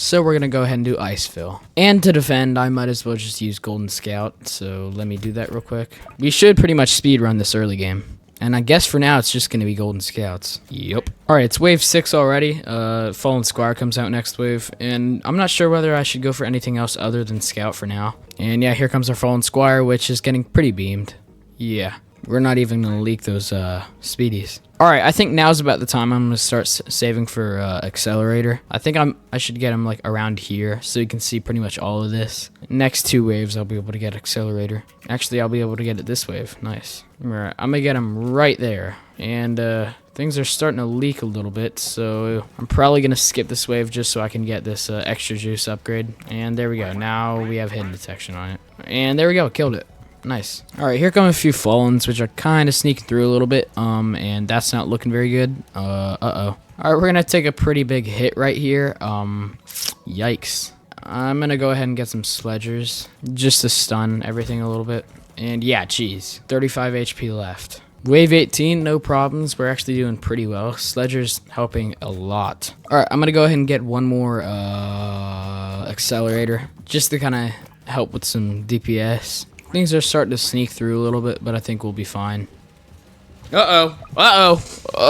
So we're going to go ahead and do Ice Fill. And to defend, I might as well just use Golden Scout. So let me do that real quick. We should pretty much speed run this early game. And I guess for now, it's just going to be Golden Scouts. Yep. Alright, it's wave 6 already. Fallen Squire comes out next wave. And I'm not sure whether I should go for anything else other than Scout for now. And yeah, here comes our Fallen Squire, which is getting pretty beamed. Yeah. We're not even going to leak those speedies. Alright, I think now's about the time I'm going to start saving for Accelerator. I think I should get him like around here so you can see pretty much all of this. Next 2 waves I'll be able to get Accelerator. Actually, I'll be able to get it this wave. Nice. Alright, I'm going to get him right there. And things are starting to leak a little bit, so I'm probably going to skip this wave just so I can get this extra juice upgrade. And there we go. Now we have hidden detection on it. And there we go. Killed it. Nice. Alright, here come a few Fallens, which are kind of sneaking through a little bit, and that's not looking very good. Uh-oh. Alright, we're gonna take a pretty big hit right here. Yikes. I'm gonna go ahead and get some Sledgers, just to stun everything a little bit. And yeah, geez, 35 HP left. Wave 18, no problems. We're actually doing pretty well. Sledger's helping a lot. Alright, I'm gonna go ahead and get one more, Accelerator, just to kind of help with some DPS. Things are starting to sneak through a little bit, but I think we'll be fine. Uh-oh. Uh-oh. Oh.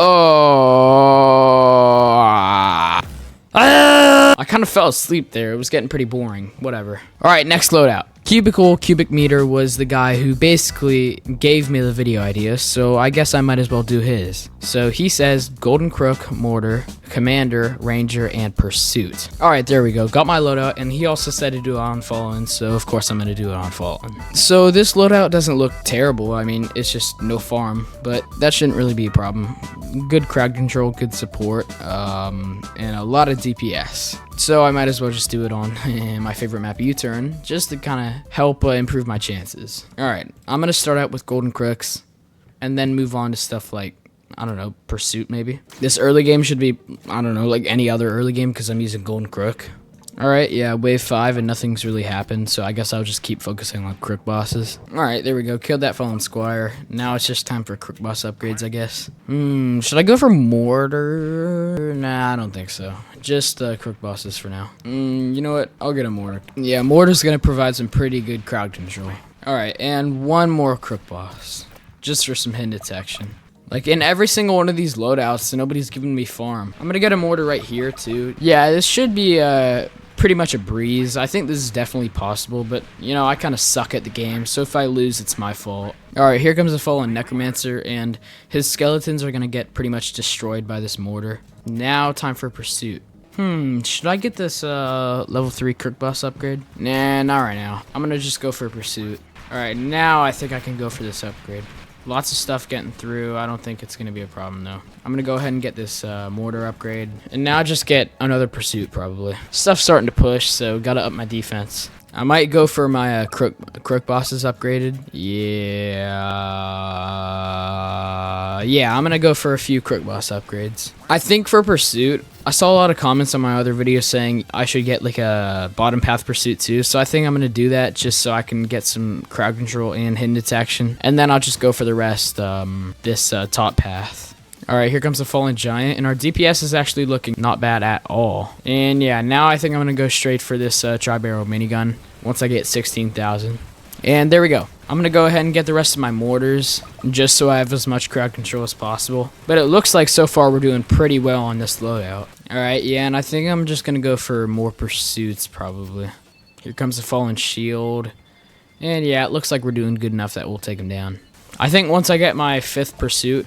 I kind of fell asleep there. It was getting pretty boring. Whatever. All right, next loadout. Cubic Meter was the guy who basically gave me the video idea, so I guess I might as well do his. So he says Golden Crook, Mortar, Commander, Ranger, and Pursuit. Alright, there we go. Got my loadout, and he also said to do it on Fallen, so of course I'm going to do it on Fallen. So this loadout doesn't look terrible. I mean, it's just no farm, but that shouldn't really be a problem. Good crowd control, good support, and a lot of DPS. So I might as well just do it on my favorite map, U-Turn, just to kind of help improve my chances. Alright, I'm going to start out with Golden Crooks, and then move on to stuff like, I don't know, Pursuit maybe. This early game should be, I don't know, like any other early game because I'm using Golden Crook. Alright, yeah, wave 5 and nothing's really happened, so I guess I'll just keep focusing on Crook bosses. Alright, there we go, killed that Fallen Squire. Now it's just time for Crook boss upgrades, I guess. Should I go for Mortar? Nah, I don't think so. Just Crook bosses for now. You know what, I'll get a Mortar. Yeah, Mortar's gonna provide some pretty good crowd control. Alright, and one more Crook boss. Just for some hidden detection. Like, in every single one of these loadouts, nobody's giving me farm. I'm gonna get a Mortar right here, too. Yeah, this should be, pretty much a breeze. I think this is definitely possible, but, you know, I kind of suck at the game, so if I lose, it's my fault. Alright, here comes a Fallen Necromancer, and his skeletons are gonna get pretty much destroyed by this Mortar. Now, time for Pursuit. Should I get this, level 3 Crook boss upgrade? Nah, not right now. I'm gonna just go for Pursuit. Alright, now I think I can go for this upgrade. Lots of stuff getting through. I don't think it's going to be a problem, though. I'm going to go ahead and get this Mortar upgrade. And now just get another Pursuit, probably. Stuff's starting to push, so got to up my defense. I might go for my Crook bosses upgraded. Yeah, I'm going to go for a few Crook boss upgrades. I think for Pursuit, I saw a lot of comments on my other videos saying I should get like a bottom path Pursuit too, so I think I'm going to do that just so I can get some crowd control and hidden detection, and then I'll just go for the rest, this top path. Alright, here comes the Fallen Giant, and our DPS is actually looking not bad at all. And yeah, now I think I'm going to go straight for this tri-barrel minigun once I get 16,000. And there we go. I'm going to go ahead and get the rest of my mortars just so I have as much crowd control as possible. But it looks like so far we're doing pretty well on this loadout. Alright, yeah, and I think I'm just going to go for more Pursuits probably. Here comes the Fallen Shield. And yeah, it looks like we're doing good enough that we'll take him down. I think once I get my 5th Pursuit,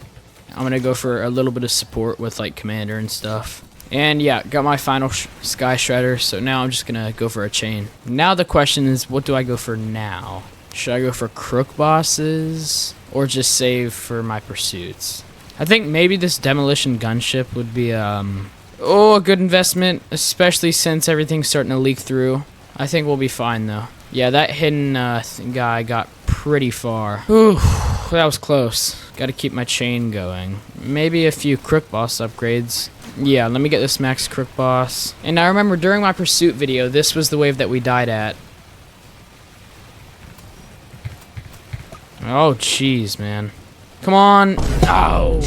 I'm going to go for a little bit of support with like Commander and stuff. And yeah, got my final Sky Shredder, so now I'm just going to go for a chain. Now the question is, what do I go for now? Should I go for Crook bosses or just save for my Pursuits? I think maybe this Demolition Gunship would be a good investment, especially since everything's starting to leak through. I think we'll be fine though. Yeah, that hidden guy got pretty far. Whew, that was close. Got to keep my chain going. Maybe a few Crook boss upgrades. Yeah, let me get this max Crook boss. And I remember during my Pursuit video, this was the wave that we died at. Oh, jeez, man. Come on. Oh.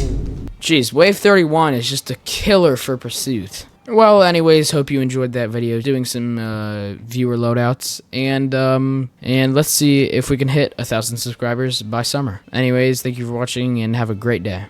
Jeez, wave 31 is just a killer for Pursuit. Well, anyways, hope you enjoyed that video, doing some viewer loadouts, and let's see if we can hit 1,000 subscribers by summer. Anyways, thank you for watching, and have a great day.